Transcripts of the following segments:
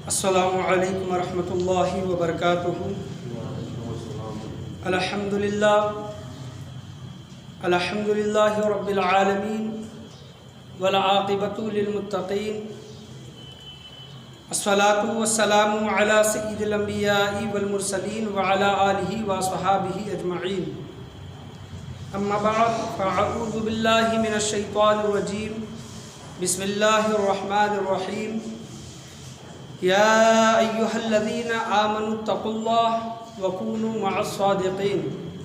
السلام علیکم ورحمۃ اللہ وبرکاتہ۔ الحمد للہ رب العالمین والعاقبۃ للمتقین، الصلاۃ والسلام علی سید الانبیاء والمرسلین وعلی آلہ وصحابہ اجمعین، اما بعد فاعوذ باللہ من الشیطان الرجیم، بسم اللہ الرحمن الرحیم۔ یا ایہا الذین آمنوا اتقوا اللہ وکونوا مع الصادقین،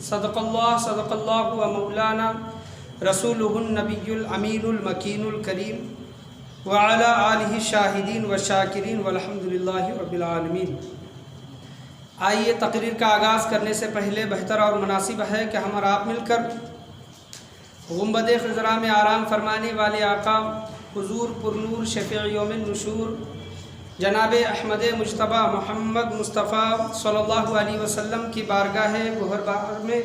صدق اللہ و مولانا رسولہ النبی الامین المکین الکریم، وعلی آلہ الشاہدین والشاکرین والحمد للہ رب العالمین۔ آئیے تقریر کا آغاز کرنے سے پہلے بہتر اور مناسب ہے کہ ہم اور آپ مل کر گنبد خضرا میں آرام فرمانے والے آقا حضور پرنور شفیع یوم النشور جناب احمد مجتبیٰ محمد مصطفیٰ صلی اللہ علیہ وسلم کی بارگاہ گوہر بہار میں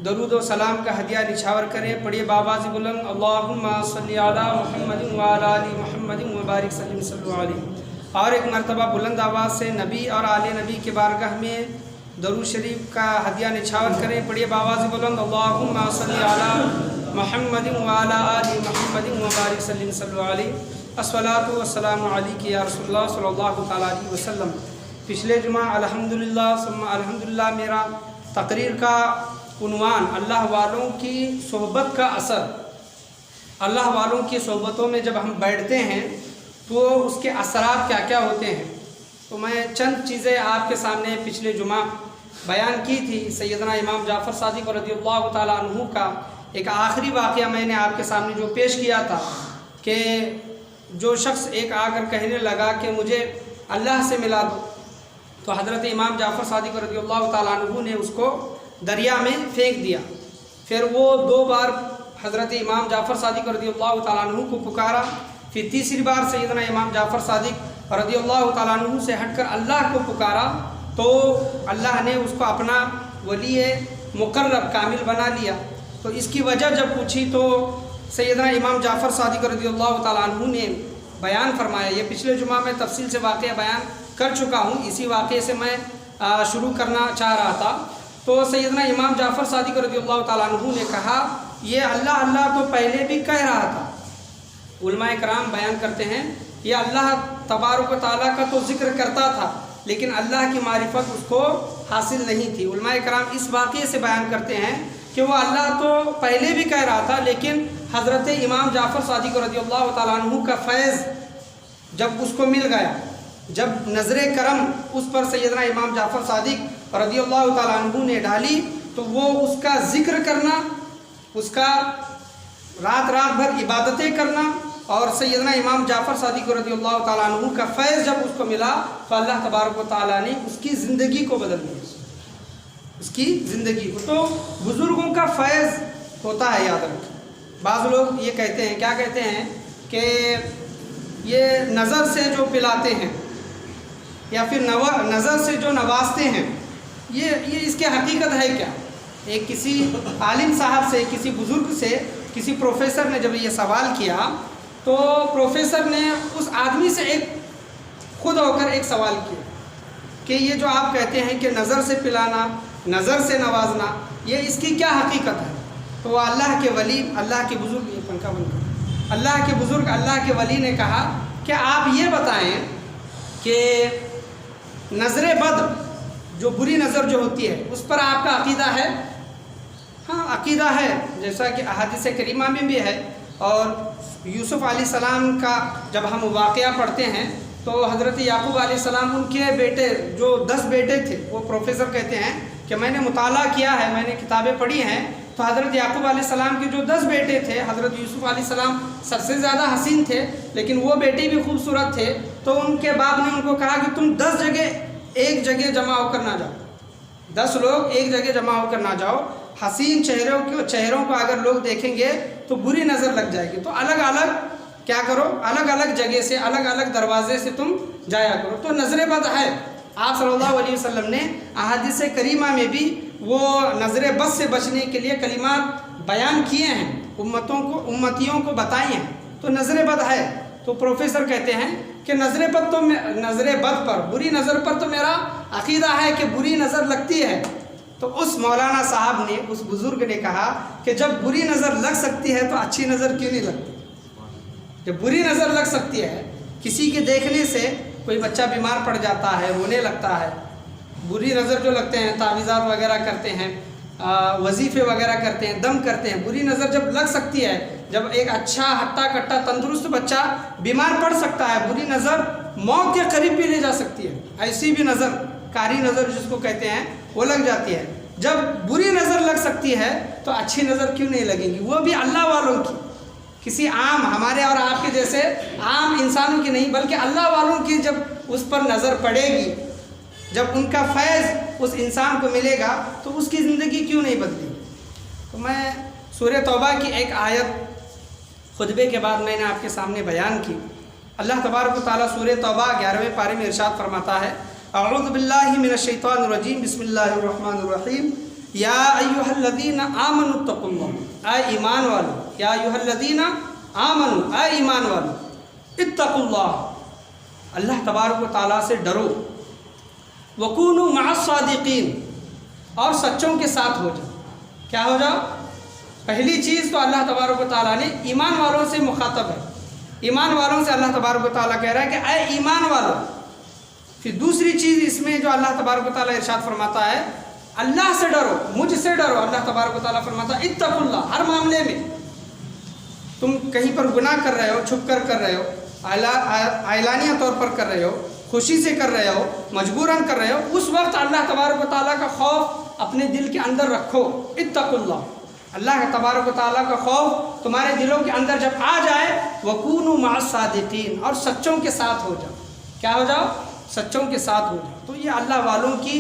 درود و سلام کا ہدیہ نچھاور کریں۔ پڑھیے بآواز بلند، اللہم صلی علی محمد وعلی آل محمد وبارک سلم صلی علیہ۔ اور ایک مرتبہ بلند آواز سے نبی اور آل نبی کے بارگاہ میں درود شریف کا ہدیہ نچھاور کریں۔ پڑھیے بآواز بلند، اللہم صلی علی محمد وعلی آل محمد وبارک سلم صلی علیہ۔ الصلاۃ والسلام علیک یا رسول اللہ صلی اللہ تعالیٰ علیہ وسلم۔ پچھلے جمعہ الحمدللہ ثم الحمدللہ میرا تقریر کا عنوان اللہ والوں کی صحبت کا اثر، اللہ والوں کی صحبتوں میں جب ہم بیٹھتے ہیں تو اس کے اثرات کیا کیا ہوتے ہیں، تو میں چند چیزیں آپ کے سامنے پچھلے جمعہ بیان کی تھی۔ سیدنا امام جعفر صادق رضی اللہ تعالیٰ عنہ کا ایک آخری واقعہ میں نے آپ کے سامنے جو پیش کیا تھا کہ جو شخص ایک آ کر کہنے لگا کہ مجھے اللہ سے ملا دو، تو حضرت امام جعفر صادق رضی اللہ تعالیٰ عنہ نے اس کو دریا میں پھینک دیا۔ پھر وہ 2 بار حضرت امام جعفر صادق رضی اللہ تعالیٰ عنہ کو پکارا، پھر تیسری بار سیدنا امام جعفر صادق رضی اللہ تعالیٰ عنہ سے ہٹ کر اللہ کو پکارا، تو اللہ نے اس کو اپنا ولی مقرب کامل بنا لیا۔ تو اس کی وجہ جب پوچھی تو سیدنا امام جعفر صادق رضی اللہ تعالیٰ عنہ نے بیان فرمایا۔ یہ پچھلے جمعہ میں تفصیل سے واقعہ بیان کر چکا ہوں، اسی واقعے سے میں شروع کرنا چاہ رہا تھا۔ تو سیدنا امام جعفر صادق رضی اللہ تعالیٰ عنہ نے کہا یہ اللہ اللہ تو پہلے بھی کہہ رہا تھا۔ علماء کرام بیان کرتے ہیں یہ اللہ تبارک و تعالیٰ کا تو ذکر کرتا تھا لیکن اللہ کی معرفت اس کو حاصل نہیں تھی۔ علماء کرام اس واقعے سے بیان کرتے ہیں کہ وہ اللہ تو پہلے بھی کہہ رہا تھا لیکن حضرت امام جعفر صادق رضی اللہ تعالیٰ عنہ کا فیض جب اس کو مل گیا، جب نظر کرم اس پر سیدنا امام جعفر صادق رضی اللہ تعالیٰ عنہ نے ڈالی تو وہ اس کا ذکر کرنا، اس کا رات بھر عبادتیں کرنا، اور سیدنا امام جعفر صادق رضی اللہ تعالیٰ عنہ کا فیض جب اس کو ملا تو اللہ تبارک و تعالیٰ نے اس کی زندگی کو بدل دیا، اس کی زندگی کو۔ تو بزرگوں کا فیض ہوتا ہے، یاد رکھیں۔ بعض لوگ یہ کہتے ہیں، کیا کہتے ہیں کہ یہ نظر سے جو پلاتے ہیں یا پھر نظر سے جو نوازتے ہیں، یہ اس کی حقیقت ہے کیا؟ ایک کسی عالم صاحب سے، کسی بزرگ سے، کسی پروفیسر نے جب یہ سوال کیا تو پروفیسر نے اس آدمی سے خود ہو کر ایک سوال کیا کہ یہ جو آپ کہتے ہیں کہ نظر سے پلانا، نظر سے نوازنا، یہ اس کی کیا حقیقت ہے؟ تو وہ اللہ کے ولی، اللہ کے بزرگ، یہ پنکھا بند کر، اللہ کے بزرگ، اللہ کے ولی نے کہا کہ آپ یہ بتائیں کہ نظر بد، جو بری نظر جو ہوتی ہے، اس پر آپ کا عقیدہ ہے؟ ہاں عقیدہ ہے، جیسا کہ احادیث کریمہ میں بھی ہے۔ اور یوسف علیہ السلام کا جب ہم واقعہ پڑھتے ہیں تو حضرت یعقوب علیہ السلام، ان کے بیٹے جو 10 بیٹے تھے، وہ پروفیسر کہتے ہیں کہ میں نے مطالعہ کیا ہے، میں نے کتابیں پڑھی ہیں، تو حضرت یعقوب علیہ السلام کے جو 10 بیٹے تھے، حضرت یوسف علیہ السلام سب سے زیادہ حسین تھے لیکن وہ بیٹے بھی خوبصورت تھے، تو ان کے باپ نے ان کو کہا کہ تم 10 جگہ ایک جگہ جمع ہو کر نہ جاؤ، 10 لوگ ایک جگہ جمع ہو کر نہ جاؤ، حسین چہروں کو اگر لوگ دیکھیں گے تو بری نظر لگ جائے گی، تو الگ الگ کیا کرو، الگ الگ جگہ سے، الگ الگ دروازے سے تم جایا کرو۔ تو نظر بد ہے، آپ صلی اللہ علیہ وسلم نے احادیث کریمہ میں بھی وہ نظر بد سے بچنے کے لیے کلمات بیان کیے ہیں، امتیوں کو بتائی ہیں۔ تو نظر بد ہے، تو پروفیسر کہتے ہیں کہ نظر بد پر، بری نظر پر تو میرا عقیدہ ہے کہ بری نظر لگتی ہے، تو اس مولانا صاحب نے، اس بزرگ نے کہا کہ جب بری نظر لگ سکتی ہے تو اچھی نظر کیوں نہیں لگتی؟ جب بری نظر لگ سکتی ہے، کسی کے دیکھنے سے کوئی بچہ بیمار پڑ جاتا ہے، رونے لگتا ہے، بری نظر جو لگتے ہیں، تعویذات وغیرہ کرتے ہیں، وظیفے وغیرہ کرتے ہیں، دم کرتے ہیں، بری نظر جب لگ سکتی ہے، جب ایک اچھا ہٹا کٹا تندرست بچہ بیمار پڑ سکتا ہے، بری نظر موت کے قریب بھی لے جا سکتی ہے، ایسی بھی نظر، کاری نظر جس کو کہتے ہیں، وہ لگ جاتی ہے۔ جب بری نظر لگ سکتی ہے تو اچھی نظر کیوں نہیں لگے گی؟ وہ بھی اللہ والوں کی، کسی عام ہمارے اور آپ کے جیسے عام انسانوں کی نہیں، بلکہ اللہ والوں کی جب اس پر نظر پڑے گی، جب ان کا فیض اس انسان کو ملے گا تو اس کی زندگی کیوں نہیں بدلے گی؟ تو میں سورہ توبہ کی ایک آیت خطبے کے بعد میں نے آپ کے سامنے بیان کی۔ اللہ تبارک و تعالیٰ سورہ توبہ 11ویں پارے میں ارشاد فرماتا ہے، اعوذ باللہ من الشیطان الرجیم، بسم اللہ الرحمن الرحیم، یا ایھا الذین آمنوا اتقوا اللہ، اے ایمان والو، یا ایھا الذین آمنوا، اے ایمان والو، اتقوا اللہ، اللہ تبارک و تعالیٰ سے ڈرو، وکونوا مع الصادقین، اور سچوں کے ساتھ ہو جاؤ۔ کیا ہو جاؤ؟ پہلی چیز تو اللہ تبارک و تعالیٰ نے ایمان والوں سے مخاطب ہے، ایمان والوں سے اللہ تبارک و تعالیٰ کہہ رہا ہے کہ اے ایمان والو۔ پھر دوسری چیز اس میں جو اللہ تبارک و تعالیٰ ارشاد فرماتا ہے، اللہ سے ڈرو، مجھ سے ڈرو۔ اللہ تبارک و تعالیٰ فرماتا ہے اتقوا اللہ، ہر معاملے میں تم کہیں پر گناہ کر رہے ہو، چھپ کر رہے ہو، اعلانیہ طور پر کر رہے ہو، خوشی سے کر رہے ہو، مجبوراً کر رہے ہو، اس وقت اللہ تبارک و تعالیٰ کا خوف اپنے دل کے اندر رکھو۔ اتقوا اللہ، اللہ تبارک و تعالیٰ کا خوف تمہارے دلوں کے اندر جب آ جائے، وَكُونُوا مَعَ الصَّادِقِينَ، اور سچوں کے ساتھ ہو جاؤ۔ کیا ہو جاؤ؟ سچوں کے ساتھ ہو جاؤ۔ تو یہ اللہ والوں کی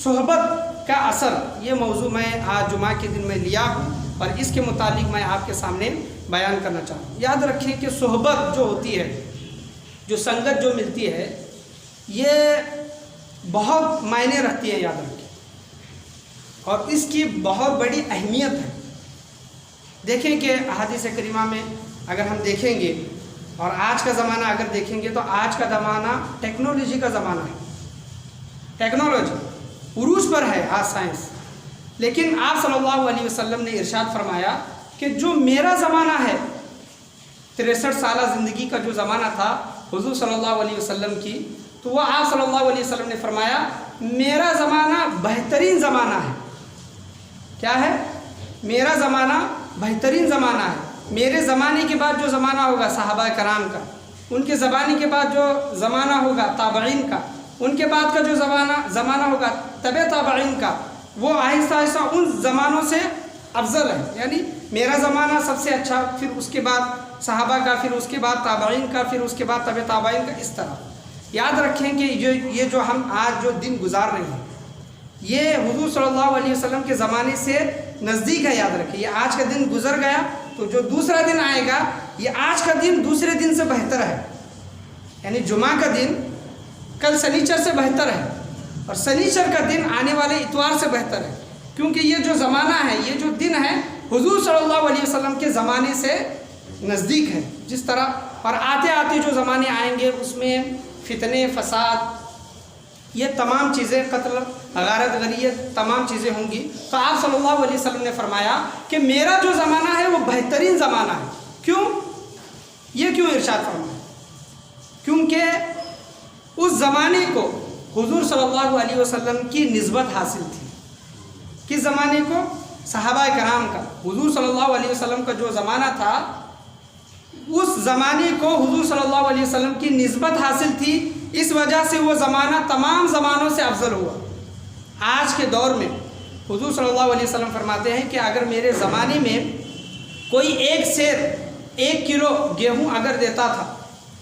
صحبت کا اثر، یہ موضوع میں آج جمعہ کے دن میں لیا ہوں اور اس کے متعلق میں آپ کے سامنے بیان کرنا چاہتا ہوں۔ یاد رکھیں کہ صحبت جو ہوتی ہے، جو سنگت جو ملتی ہے، یہ بہت معنی رکھتی ہے، یاد رکھیں، اور اس کی بہت بڑی اہمیت ہے۔ دیکھیں کہ احادیث کریمہ میں اگر ہم دیکھیں گے اور آج کا زمانہ اگر دیکھیں گے تو آج کا زمانہ ٹیکنالوجی کا زمانہ ہے، ٹیکنالوجی عروج پر ہے آج سائنس، لیکن آپ صلی اللہ علیہ وسلم نے ارشاد فرمایا کہ جو میرا زمانہ ہے، 63 سالہ زندگی کا جو زمانہ تھا حضور صلی اللہ علیہ وسلم کی، تو وہ آپ صلی اللہ علیہ وسلم نے فرمایا میرا زمانہ بہترین زمانہ ہے۔ کیا ہے؟ میرا زمانہ بہترین زمانہ ہے۔ میرے زمانے کے بعد جو زمانہ ہوگا صحابہ کرام کا، ان کے زمانے کے بعد جو زمانہ ہوگا تابعین کا، ان کے بعد کا جو زمانہ ہوگا تبع تابعین کا، وہ آہستہ آہستہ ان زمانوں سے افضل ہے۔ یعنی میرا زمانہ سب سے اچھا، پھر اس کے بعد صحابہ کا، پھر اس کے بعد تابعین کا، پھر اس کے بعد تبع تابعین کا، اس طرح۔ یاد رکھیں کہ یہ جو ہم آج جو دن گزار رہے ہیں، یہ حضور صلی اللہ علیہ وسلم کے زمانے سے نزدیک ہے۔ یاد رکھیں، یہ آج کا دن گزر گیا تو جو دوسرا دن آئے گا، یہ آج کا دن دوسرے دن سے بہتر ہے۔ یعنی جمعہ کا دن کل سنیچر سے بہتر ہے، اور سنیچر کا دن آنے والے اتوار سے بہتر ہے، کیونکہ یہ جو زمانہ ہے، یہ جو دن ہے، حضور صلی اللہ علیہ وسلم کے زمانے سے نزدیک ہے۔ جس طرح اور آتے آتے جو زمانے آئیں گے اس میں فتنے، فساد، یہ تمام چیزیں، قتل، غارت، غریت، تمام چیزیں ہوں گی۔ تو آپ صلی اللہ علیہ وسلم نے فرمایا کہ میرا جو زمانہ ہے وہ بہترین زمانہ ہے۔ کیوں؟ یہ کیوں ارشاد فرمایا؟ کیونکہ اس زمانے کو حضور صلی اللہ علیہ وسلم کی نسبت حاصل تھی۔ کس زمانے کو؟ صحابہ کرام کا۔ حضور صلی اللہ علیہ وسلم کا جو زمانہ تھا، اس زمانے کو حضور صلی اللہ علیہ وسلم کی نسبت حاصل تھی، اس وجہ سے وہ زمانہ تمام زمانوں سے افضل ہوا۔ آج کے دور میں حضور صلی اللہ علیہ وسلم فرماتے ہیں کہ اگر میرے زمانے میں کوئی ایک سیر 1 کلو گیہوں اگر دیتا تھا،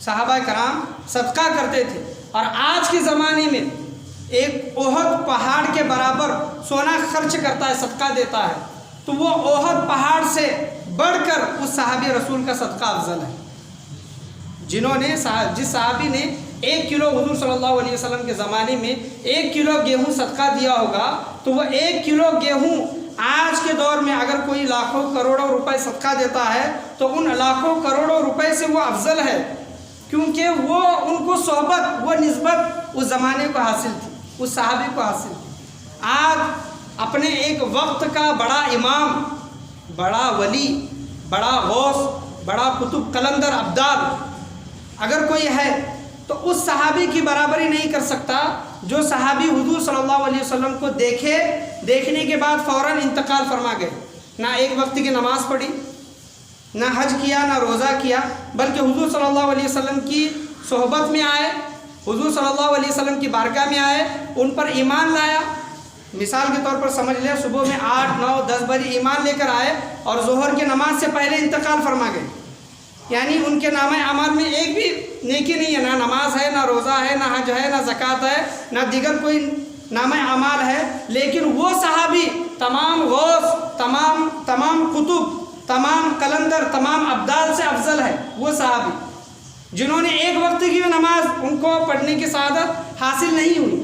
صحابہ کرام صدقہ کرتے تھے، اور آج کے زمانے میں ایک احد پہاڑ کے برابر سونا خرچ کرتا ہے، صدقہ دیتا ہے، تو وہ احد پہاڑ سے بڑھ کر اس صحابی رسول کا صدقہ افضل ہے۔ جس صحابی نے 1 کلو حضور صلی اللہ علیہ وسلم کے زمانے میں 1 کلو گیہوں صدقہ دیا ہوگا، تو وہ 1 کلو گیہوں آج کے دور میں اگر کوئی لاکھوں کروڑوں روپے صدقہ دیتا ہے تو ان لاکھوں کروڑوں روپے سے وہ افضل ہے، کیونکہ وہ ان کو صحبت، وہ نسبت اس زمانے کو حاصل تھی، اس صحابی کو حاصل تھی۔ آج اپنے ایک وقت کا بڑا امام، بڑا ولی، بڑا غوث، بڑا قطب قلندر ابدال اگر کوئی ہے تو اس صحابی کی برابری نہیں کر سکتا جو صحابی حضور صلی اللہ علیہ وسلم کو دیکھنے کے بعد فوراً انتقال فرما گئے، نہ ایک وقت کی نماز پڑھی، نہ حج کیا، نہ روزہ کیا، بلکہ حضور صلی اللہ علیہ وسلم کی صحبت میں آئے، حضور صلی اللہ علیہ وسلم کی بارگاہ میں آئے، ان پر ایمان لایا۔ مثال کے طور پر سمجھ لیں، صبح میں 8، 9، 10 بجے ایمان لے کر آئے اور ظہر کی نماز سے پہلے انتقال فرما گئے، یعنی ان کے نامہ اعمال میں ایک بھی نیکی نہیں ہے، نہ نماز ہے، نہ روزہ ہے، نہ حج ہے، نہ زکوٰۃ ہے، نہ دیگر کوئی نامہ اعمال ہے، لیکن وہ صحابی تمام غوث، تمام قطب، تمام قلندر، تمام ابدال سے افضل ہے، وہ صحابی جنہوں نے ایک وقت کی نماز ان کو پڑھنے کی سعادت حاصل نہیں ہوئی۔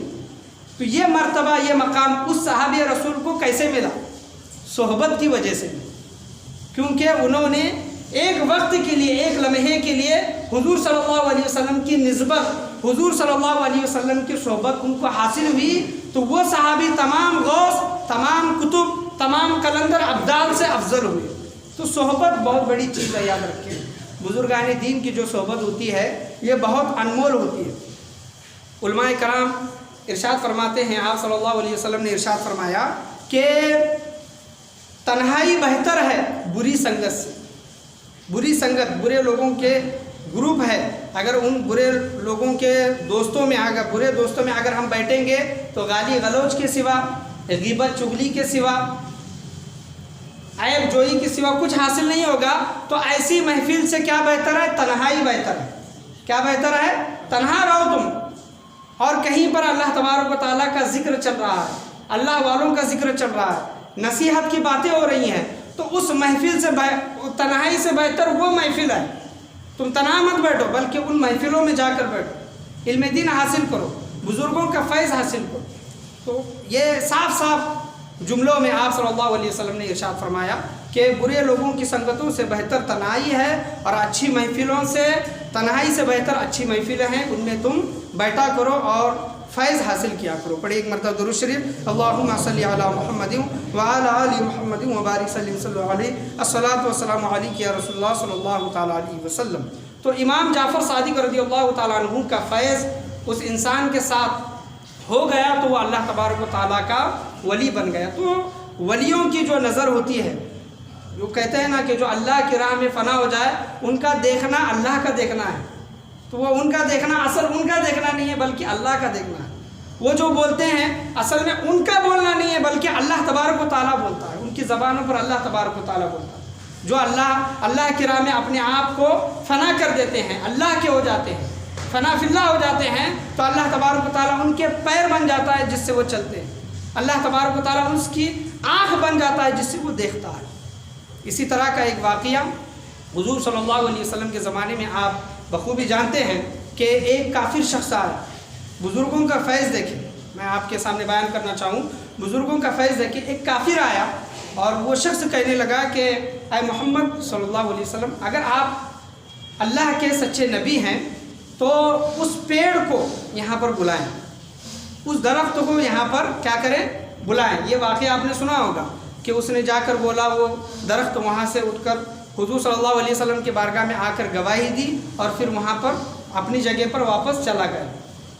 تو یہ مرتبہ، یہ مقام اس صحابی رسول کو کیسے ملا؟ صحبت کی وجہ سے، کیونکہ انہوں نے ایک وقت کے لیے، ایک لمحے کے لیے حضور صلی اللہ علیہ وسلم کی نسبت، حضور صلی اللہ علیہ وسلم کی صحبت ان کو حاصل ہوئی، تو وہ صحابی تمام غوث، تمام قطب، تمام قلندر ابدال سے افضل ہوئے۔ تو صحبت بہت بڑی چیز ہے، یاد رکھیں۔ بزرگان دین کی جو صحبت ہوتی ہے یہ بہت انمول ہوتی ہے۔ علماء کرام ارشاد فرماتے ہیں، آپ صلی اللہ علیہ وسلم نے ارشاد فرمایا کہ تنہائی بہتر ہے بری سنگت سے۔ بری سنگت، برے لوگوں کے گروپ ہے، اگر ان برے لوگوں کے دوستوں میں، برے دوستوں میں اگر ہم بیٹھیں گے تو گالی غلوچ کے سوا، غیبت چغلی کے سوا، عیب جوئی کے سوا کچھ حاصل نہیں ہوگا۔ تو ایسی محفل سے کیا بہتر ہے؟ تنہائی بہتر ہے۔ کیا بہتر ہے؟ تنہا رہو تم، اور کہیں پر اللہ تبارک و تعالیٰ کا ذکر چل رہا ہے، اللہ والوں کا ذکر چل رہا ہے، نصیحت کی باتیں ہو رہی ہیں، تو اس محفل سے تنہائی سے بہتر وہ محفل ہے۔ تم تنہا مت بیٹھو، بلکہ ان محفلوں میں جا کر بیٹھو، علم دین حاصل کرو، بزرگوں کا فیض حاصل کرو۔ تو یہ صاف صاف جملوں میں آپ صلی اللہ علیہ وسلم نے ارشاد فرمایا کہ برے لوگوں کی سنگتوں سے بہتر تنہائی ہے، اور اچھی محفلوں سے، تنہائی سے بہتر اچھی محفلیں ہیں، ان میں تم بیٹھا کرو اور فیض حاصل کیا کرو۔ پڑھیں ایک مرتبہ درود شریف، اللہم صلی علی محمد وعلی آل محمد وبارک صلی علیہ، الصلاۃ والسلام علیک یا رسول اللہ صلی اللہ تعالیٰ علیہ وسلم۔ تو امام جعفر صادق رضی اللہ تعالیٰ عنہ کا فیض اس انسان کے ساتھ ہو گیا تو وہ اللہ تبارک و تعالیٰ کا ولی بن گیا۔ تو ولیوں کی جو نظر ہوتی ہے، جو کہتے ہیں نا کہ جو اللہ کی راہ میں فنا ہو جائے، ان کا دیکھنا اللہ کا دیکھنا ہے، تو وہ ان کا دیکھنا اصل ان کا دیکھنا نہیں ہے بلکہ اللہ کا دیکھنا ہے۔ وہ جو بولتے ہیں اصل میں ان کا بولنا نہیں ہے بلکہ اللہ تبارک و تعالیٰ بولتا ہے، ان کی زبانوں پر اللہ تبارک و تعالیٰ بولتا ہے۔ جو اللہ کی راہ میں اپنے آپ کو فنا کر دیتے ہیں، اللہ کے ہو جاتے ہیں، فنا فی اللہ ہو جاتے ہیں، تو اللہ تبارک و تعالیٰ ان کے پیر بن جاتا ہے جس سے وہ چلتے ہیں، اللہ تبارک و تعالیٰ اس کی آنکھ بن جاتا ہے جس سے وہ دیکھتا ہے۔ اسی طرح کا ایک واقعہ حضور صلی اللہ علیہ وسلم کے زمانے میں آپ بخوبی جانتے ہیں کہ ایک کافر شخص آیا۔ بزرگوں کا فیض دیکھیں، میں آپ کے سامنے بیان کرنا چاہوں، بزرگوں کا فیض دیکھیں۔ ایک کافر آیا اور وہ شخص کہنے لگا کہ اے محمد صلی اللہ علیہ وسلم، اگر آپ اللہ کے سچے نبی ہیں تو اس پیڑ کو یہاں پر بلائیں، اس درخت کو یہاں پر کیا کریں؟ بلائیں۔ یہ واقعہ آپ نے سنا ہوگا کہ اس نے جا کر بولا، وہ درخت وہاں سے اٹھ کر حضور صلی اللہ علیہ وسلم کی بارگاہ میں آ کر گواہی دی اور پھر وہاں پر اپنی جگہ پر واپس چلا گیا۔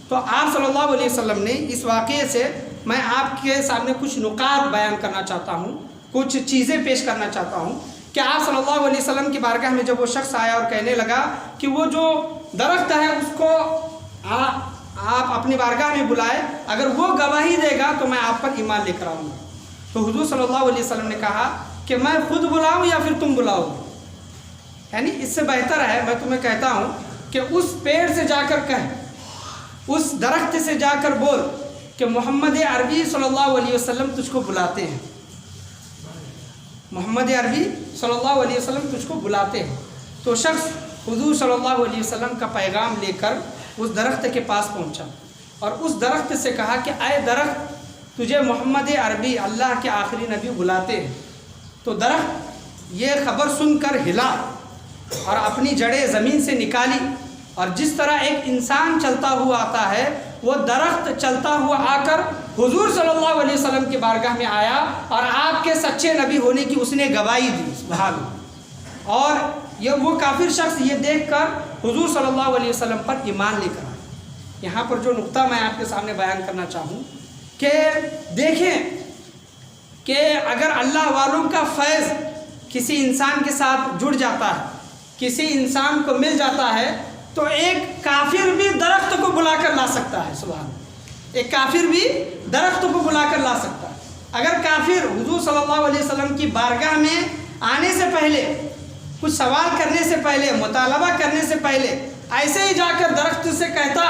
تو آپ صلی اللہ علیہ وسلم نے اس واقعے سے میں آپ کے سامنے کچھ نکات بیان کرنا چاہتا ہوں، کچھ چیزیں پیش کرنا چاہتا ہوں کہ آپ صلی اللہ علیہ وسلم کی بارگاہ میں جب وہ شخص آیا اور کہنے لگا کہ وہ جو درخت ہے اس کو آپ اپنی بارگاہ میں بلائے، اگر وہ گواہی دے گا تو میں آپ پر ایمان لے کر آؤں گا۔ تو حضور صلی اللہ علیہ وسلم نے کہا کہ میں خود بلاؤں یا پھر تم بلاؤ؟ یعنی اس سے بہتر ہے میں تمہیں کہتا ہوں کہ اس پیڑ سے جا کر کہہ، اس درخت سے جا کر بول کہ محمد عربی صلی اللہ علیہ وسلم تجھ کو بلاتے ہیں، محمد عربی صلی اللہ علیہ وسلم تجھ کو بلاتے ہیں۔ تو شخص حضور صلی اللہ علیہ وسلم کا پیغام لے کر اس درخت کے پاس پہنچا اور اس درخت سے کہا کہ اے درخت، تجھے محمد عربی اللہ کے آخری نبی بلاتے ہیں۔ تو درخت یہ خبر سن کر ہلا اور اپنی جڑیں زمین سے نکالی اور جس طرح ایک انسان چلتا ہوا آتا ہے، وہ درخت چلتا ہوا آ کر حضور صلی اللہ علیہ وسلم کی بارگاہ میں آیا اور آپ کے سچے نبی ہونے کی اس نے گواہی دی، سبحان اللہ، اور وہ کافر شخص یہ دیکھ کر حضور صلی اللہ علیہ وسلم پر ایمان لے کر آیا۔ یہاں پر جو نقطہ میں آپ کے سامنے بیان کرنا چاہوں کہ دیکھیں کہ اگر اللہ والوں کا فیض کسی انسان کے ساتھ جڑ جاتا ہے، کسی انسان کو مل جاتا ہے، تو ایک کافر بھی درخت کو بلا کر لا سکتا ہے، سبحان اللہ، ایک کافر بھی درخت کو بلا کر لا سکتا ہے۔ اگر کافر حضور صلی اللہ علیہ وسلم کی بارگاہ میں آنے سے پہلے، کچھ سوال کرنے سے پہلے، مطالبہ کرنے سے پہلے ایسے ہی جا کر درخت سے کہتا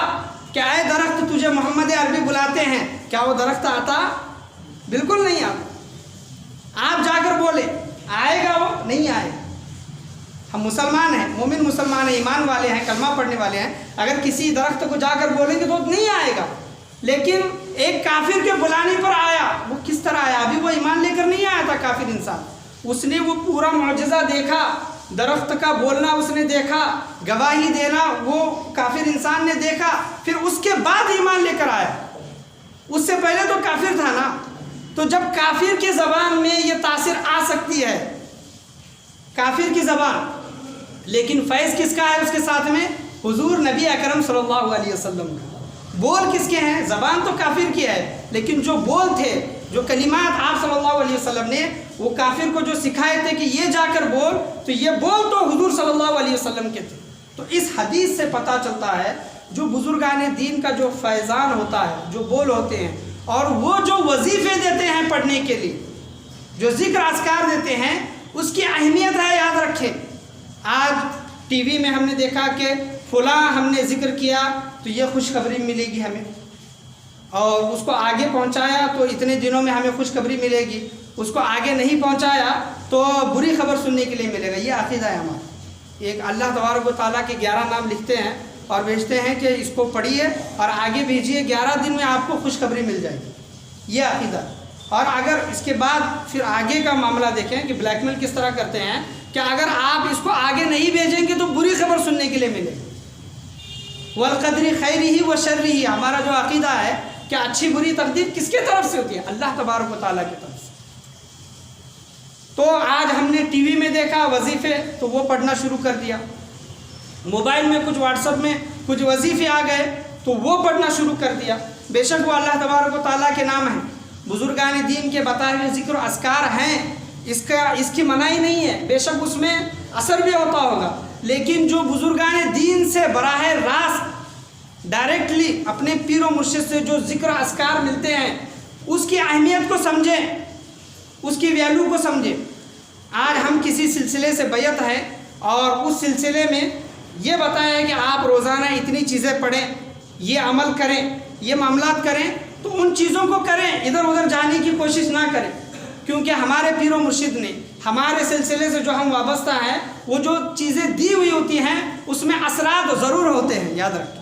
کہ اے درخت تجھے محمد عربی بلاتے ہیں، کیا وہ درخت آتا؟ بالکل نہیں آتا۔ آپ جا کر بولے، آئے گا؟ وہ نہیں آئے گا۔ ہم مسلمان ہیں، مومن مسلمان ہیں، ایمان والے ہیں، کلمہ پڑھنے والے ہیں، اگر کسی درخت کو جا کر بولیں گے تو نہیں آئے گا۔ لیکن ایک کافر کے بلانے پر آیا، وہ کس طرح آیا؟ ابھی وہ ایمان لے کر نہیں آیا تھا کافر انسان، اس نے وہ پورا معجزہ دیکھا، درخت کا بولنا اس نے دیکھا، گواہی دینا وہ کافر انسان نے دیکھا، پھر اس کے بعد ایمان لے کر آیا۔ اس سے پہلے تو کافر تھا نا۔ تو جب کافر کی زبان میں یہ تاثیر آ سکتی ہے، کافر کی زبان، لیکن فیض کس کا ہے اس کے ساتھ میں؟ حضور نبی اکرم صلی اللہ علیہ وسلم کا۔ بول کس کے ہیں؟ زبان تو کافر کی ہے، لیکن جو بول تھے، جو کلمات آپ صلی اللہ علیہ وسلم نے وہ کافر کو جو سکھائے تھے کہ یہ جا کر بول، تو یہ بول تو حضور صلی اللہ علیہ وسلم کے تھے۔ تو اس حدیث سے پتہ چلتا ہے جو بزرگان دین کا جو فیضان ہوتا ہے، جو بول ہوتے ہیں، اور وہ جو وظیفے دیتے ہیں پڑھنے کے لیے، جو ذکر اذکار دیتے ہیں، اس کی اہمیت ہے، یاد رکھیں۔ آج ٹی وی میں ہم نے دیکھا کہ فلاں ہم نے ذکر کیا تو یہ خوشخبری ملے گی ہمیں، اور اس کو آگے پہنچایا تو اتنے دنوں میں ہمیں خوشخبری ملے گی، اس کو آگے نہیں پہنچایا تو بری خبر سننے کے لیے ملے گا۔ یہ عقیدہ ہے ہمارا۔ ایک اللہ تبارک و تعالیٰ کے 11 نام لکھتے ہیں اور بھیجتے ہیں کہ اس کو پڑھیے اور آگے بھیجیے، 11 دن میں آپ کو خوشخبری مل جائے گی، یہ عقیدہ۔ اور اگر اس کے بعد پھر آگے کا معاملہ دیکھیں کہ بلیک میل کس طرح کرتے ہیں کہ اگر آپ اس کو آگے نہیں بھیجیں گے تو بری خبر سننے کے لیے ملے گی۔ والقدر خیرہ و شرہ، ہمارا جو عقیدہ ہے کہ اچھی بری تقدیر کس کے طرف سے ہوتی ہے؟ اللہ تبارک و تعالیٰ کی طرف سے۔ تو آج ہم نے ٹی وی میں دیکھا وظیفے، تو وہ پڑھنا شروع کر دیا۔ موبائل میں کچھ واٹس ایپ میں کچھ وظیفے آ گئے تو وہ پڑھنا شروع کر دیا۔ بے شک وہ اللہ تبارک و تعالیٰ کے نام ہیں، بزرگان دین کے بتائے ہوئے ذکر و اذکار ہیں، اس کی منائی نہیں ہے، بے شک اس میں اثر بھی ہوتا ہوگا، لیکن جو بزرگان دین سے براہ راست ڈائریکٹلی اپنے پیر و مرشد سے جو ذکر و اذکار ملتے ہیں، اس کی اہمیت کو سمجھیں، اس کی ویلیو کو سمجھیں۔ آج ہم کسی سلسلے سے بیعت ہیں اور اس سلسلے میں یہ بتایا ہے کہ آپ روزانہ اتنی چیزیں پڑھیں، یہ عمل کریں، یہ معاملات کریں، تو ان چیزوں کو کریں، ادھر ادھر جانے کی کوشش نہ کریں، کیونکہ ہمارے پیر و مرشد نے ہمارے سلسلے سے جو ہم وابستہ ہیں، وہ جو چیزیں دی ہوئی ہوتی ہیں اس میں اثرات ضرور ہوتے ہیں، یاد رکھیں۔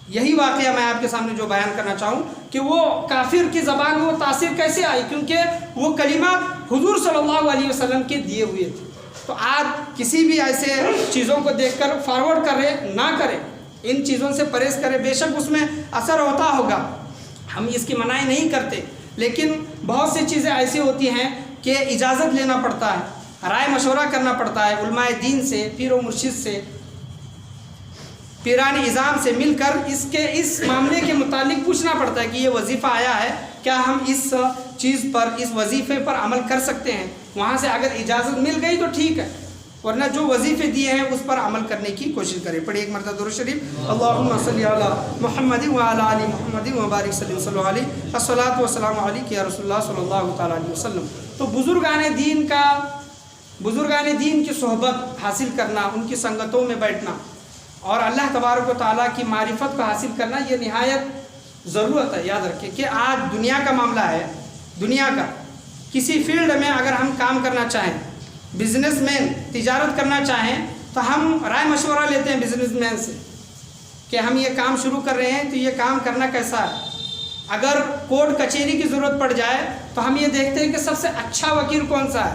یہی واقعہ میں آپ کے سامنے جو بیان کرنا چاہوں کہ وہ کافر کی زبان میں وہ تاثیر کیسے آئی، کیونکہ وہ کلمات حضور صلی اللہ علیہ وسلم کے دیے ہوئے تھے۔ تو آج کسی بھی ایسے چیزوں کو دیکھ کر فارورڈ کرے نہ کرے، ان چیزوں سے پرہیز کرے، بے شک اس میں اثر ہوتا ہوگا، ہم اس کی منائی نہیں کرتے، لیکن بہت سی چیزیں ایسی ہوتی ہیں کہ اجازت لینا پڑتا ہے، رائے مشورہ کرنا پڑتا ہے علماء دین سے، پیر و مرشد سے، پیران اعظام سے مل کر اس معاملے کے متعلق پوچھنا پڑتا ہے کہ یہ وظیفہ آیا ہے، کیا ہم اس چیز پر، اس وظیفے پر عمل کر سکتے ہیں؟ وہاں سے اگر اجازت مل گئی تو ٹھیک ہے، ورنہ جو وظیفے دیے ہیں اس پر عمل کرنے کی کوشش کریں۔ پڑھیے ایک مرتبہ درود شریف، اللہم صلی علی محمد وعلی آل محمد وبارک صلی اللہ علیہ، الصلاۃ والسلام علیک یا رسول اللہ صلی اللہ تعالی علیہ وسلم۔ تو بزرگان دین کی صحبت حاصل کرنا، ان کی سنگتوں میں بیٹھنا اور اللہ تبارک و تعالیٰ کی معرفت کو حاصل کرنا، یہ نہایت ضرورت ہے۔ یاد رکھیں کہ آج دنیا کا معاملہ ہے، دنیا کا کسی فیلڈ میں اگر ہم کام کرنا چاہیں، بزنس مین تجارت کرنا چاہیں، تو ہم رائے مشورہ لیتے ہیں بزنس مین سے کہ ہم یہ کام شروع کر رہے ہیں تو یہ کام کرنا کیسا ہے۔ اگر کورٹ کچہری کی ضرورت پڑ جائے تو ہم یہ دیکھتے ہیں کہ سب سے اچھا وکیل کون سا ہے،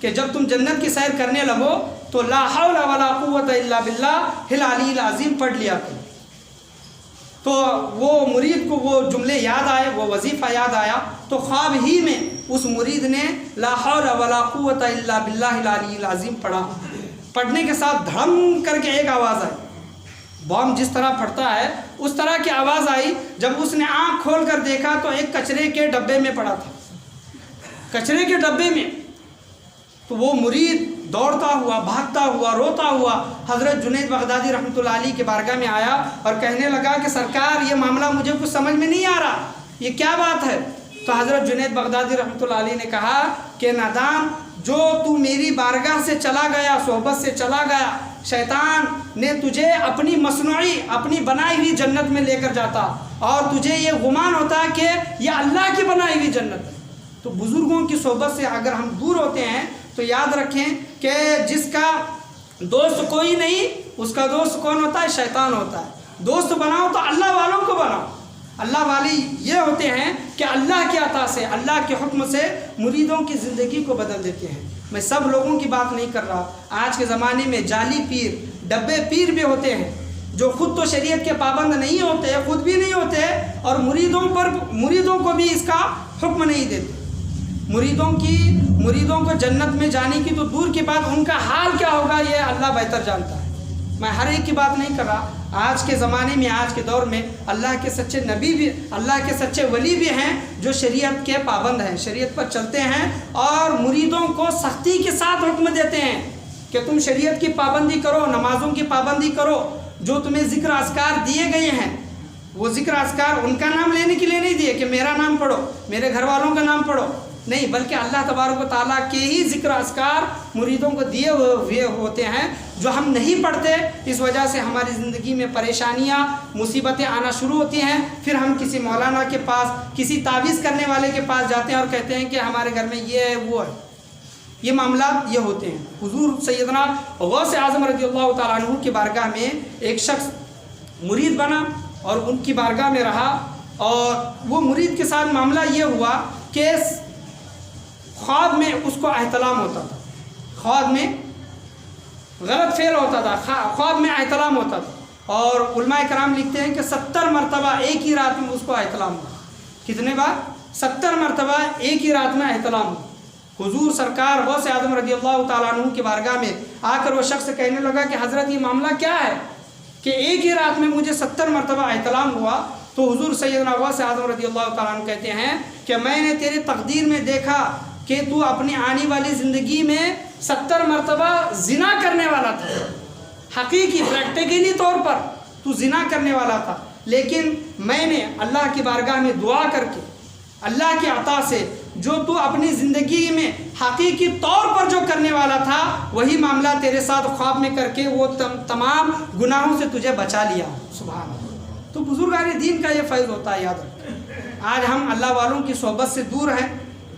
کہ جب تم جنت کی سیر کرنے لگو تو لا حول ولا قوت الا باللہ العلی العظیم پڑھ لیا کرو۔ تو وہ مرید کو وہ جملے یاد آئے، وہ وظیفہ یاد آیا، تو خواب ہی میں اس مرید نے لا حول ولا قوت الا باللہ العلی العظیم پڑھا۔ پڑھنے کے ساتھ دھڑم کر کے ایک آواز آئی، بم جس طرح پھٹتا ہے اس طرح کی آواز آئی۔ جب اس نے آنکھ کھول کر دیکھا تو ایک کچرے کے ڈبے میں پڑا تھا، کچرے کے ڈبے میں۔ تو وہ مرید دوڑتا ہوا، بھاگتا ہوا، روتا ہوا حضرت جنید بغدادی رحمۃ اللہ علیہ کے بارگاہ میں آیا اور کہنے لگا کہ سرکار یہ معاملہ مجھے کچھ سمجھ میں نہیں آ رہا، یہ کیا بات ہے؟ تو حضرت جنید بغدادی رحمۃ اللہ علیہ نے کہا کہ نادان، جو تو میری بارگاہ سے چلا گیا، صحبت سے چلا گیا، شیطان نے تجھے اپنی مصنوعی، اپنی بنائی ہوئی جنت میں لے کر جاتا اور تجھے یہ گمان ہوتا کہ یہ اللہ کی بنائی ہوئی جنت ہے۔ تو بزرگوں کی صحبت سے اگر ہم دور ہوتے ہیں تو یاد رکھیں کہ جس کا دوست کوئی نہیں، اس کا دوست کون ہوتا ہے؟ شیطان ہوتا ہے۔ دوست بناؤ تو اللہ والوں کو بناؤ۔ اللہ والی یہ ہوتے ہیں کہ اللہ کی عطا سے، اللہ کے حکم سے مریدوں کی زندگی کو بدل دیتے ہیں۔ میں سب لوگوں کی بات نہیں کر رہا، آج کے زمانے میں جعلی پیر، ڈبے پیر بھی ہوتے ہیں جو خود تو شریعت کے پابند نہیں ہوتے، خود بھی نہیں ہوتے اور مریدوں کو بھی اس کا حکم نہیں دیتے۔ مریدوں کو جنت میں جانے کی تو دور کی بات، ان کا حال کیا ہوگا یہ اللہ بہتر جانتا ہے۔ میں ہر ایک کی بات نہیں کر رہا، آج کے زمانے میں، آج کے دور میں اللہ کے سچے نبی بھی، اللہ کے سچے ولی بھی ہیں جو شریعت کے پابند ہیں، شریعت پر چلتے ہیں اور مریدوں کو سختی کے ساتھ حکم دیتے ہیں کہ تم شریعت کی پابندی کرو، نمازوں کی پابندی کرو، جو تمہیں ذکر اذکار دیے گئے ہیں وہ ذکر اذکار ان کا نام لینے کے لیے نہیں دیے کہ میرا نام پڑھو، میرے گھر والوں کا نام پڑھو، نہیں، بلکہ اللہ تبارک و تعالیٰ کے ہی ذکر اذکار مریدوں کو دیے ہوئے ہوتے ہیں جو ہم نہیں پڑھتے۔ اس وجہ سے ہماری زندگی میں پریشانیاں، مصیبتیں آنا شروع ہوتی ہیں، پھر ہم کسی مولانا کے پاس، کسی تعویذ کرنے والے کے پاس جاتے ہیں اور کہتے ہیں کہ ہمارے گھر میں یہ ہے، وہ ہے، یہ معاملات یہ ہوتے ہیں۔ حضور سیدنا غوث اعظم رضی اللہ تعالیٰ عنہ کی بارگاہ میں ایک شخص مرید بنا اور ان کی بارگاہ میں رہا، اور وہ مرید کے ساتھ معاملہ یہ ہوا کہ خواب میں اس کو احتلام ہوتا تھا، خواب میں غلط فعل ہوتا تھا، خواب میں احتلام ہوتا تھا، اور علماء کرام لکھتے ہیں کہ 70 مرتبہ ایک ہی رات میں اس کو احتلام ہوا۔ کتنے بار؟ 70 مرتبہ ایک ہی رات میں احتلام ہوا۔ حضور سرکار غوث اعظم رضی اللہ تعالیٰ عنہ کی بارگاہ میں آ کر وہ شخص کہنے لگا کہ حضرت یہ معاملہ کیا ہے کہ ایک ہی رات میں مجھے 70 مرتبہ احتلام ہوا؟ تو حضور سیدنا غوث اعظم رضی اللہ تعالیٰ عنہ کہتے ہیں کہ میں نے تیری تقدیر میں دیکھا کہ تو اپنی آنے والی زندگی میں 70 مرتبہ زنا کرنے والا تھا، حقیقی پریکٹیکلی طور پر تو زنا کرنے والا تھا، لیکن میں نے اللہ کی بارگاہ میں دعا کر کے اللہ کی عطا سے جو تو اپنی زندگی میں حقیقی طور پر جو کرنے والا تھا وہی معاملہ تیرے ساتھ خواب میں کر کے وہ تمام گناہوں سے تجھے بچا لیا۔ سبحان اللہ۔ تو بزرگان دین کا یہ فیض ہوتا ہے، یاد رکھیں۔ آج ہم اللہ والوں کی صحبت سے دور ہیں،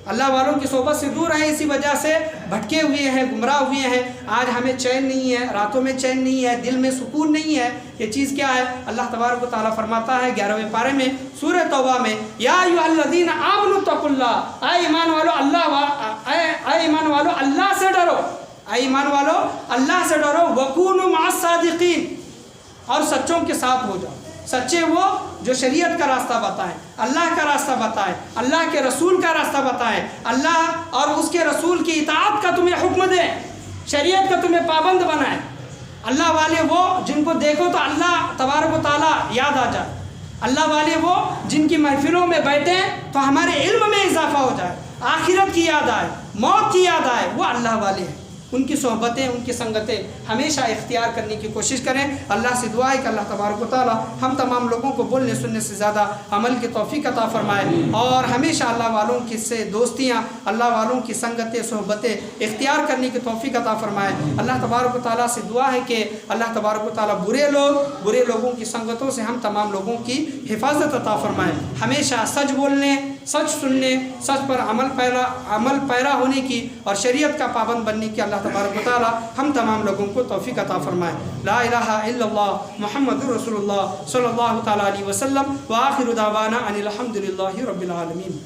اللہ والوں کی صحبت سے دور ہیں، اسی وجہ سے بھٹکے ہوئے ہیں، گمراہ ہوئے ہیں۔ آج ہمیں چین نہیں ہے، راتوں میں چین نہیں ہے، دل میں سکون نہیں ہے۔ یہ چیز کیا ہے؟ اللہ تبارک و تعالیٰ فرماتا ہے 11ویں پارے میں سورہ توبہ میں، یا ایھا الذین آمنوا اتقوا اللہ، اے ایمان والو اللہ سے ڈرو، اے ایمان والو اللہ سے ڈرو، وکونوا مع الصادقین، اور سچوں کے ساتھ ہو جاؤ۔ سچے وہ جو شریعت کا راستہ بتائیں، اللہ کا راستہ بتائیں، اللہ کے رسول کا راستہ بتائیں، اللہ اور اس کے رسول کی اطاعت کا تمہیں حکم دیں، شریعت کا تمہیں پابند بنائیں۔ اللہ والے وہ جن کو دیکھو تو اللہ تبارک و تعالیٰ یاد آ جائے، اللہ والے وہ جن کی محفلوں میں بیٹھیں تو ہمارے علم میں اضافہ ہو جائے، آخرت کی یاد آئے، موت کی یاد آئے، وہ اللہ والے ہیں۔ ان کی صحبتیں، ان کی سنگتیں ہمیشہ اختیار کرنے کی کوشش کریں۔ اللہ سے دعا ہے کہ اللہ تبارک و تعالی ہم تمام لوگوں کو بولنے سننے سے زیادہ عمل کی توفیق عطا فرمائے، اور ہمیشہ اللہ والوں کی سے دوستیاں، اللہ والوں کی سنگتیں، صحبتیں اختیار کرنے کی توفیق عطا فرمائے۔ اللہ تبارک و تعالیٰ سے دعا ہے کہ اللہ تبارک و تعالیٰ برے لوگوں کی سنگتوں سے ہم تمام لوگوں کی حفاظت عطا فرمائے۔ ہمیشہ سچ بولنے، سچ سننے، سچ پر عمل پیرا ہونے کی اور شریعت کا پابند بننے کی اللہ تبارک و تعالی ہم تمام لوگوں کو توفیق عطا فرمائے۔ لا الہ الا اللہ محمد رسول اللہ صلی اللہ تعالی علیہ وسلم، وآخر دعوانا ان الحمد للہ رب العالمین۔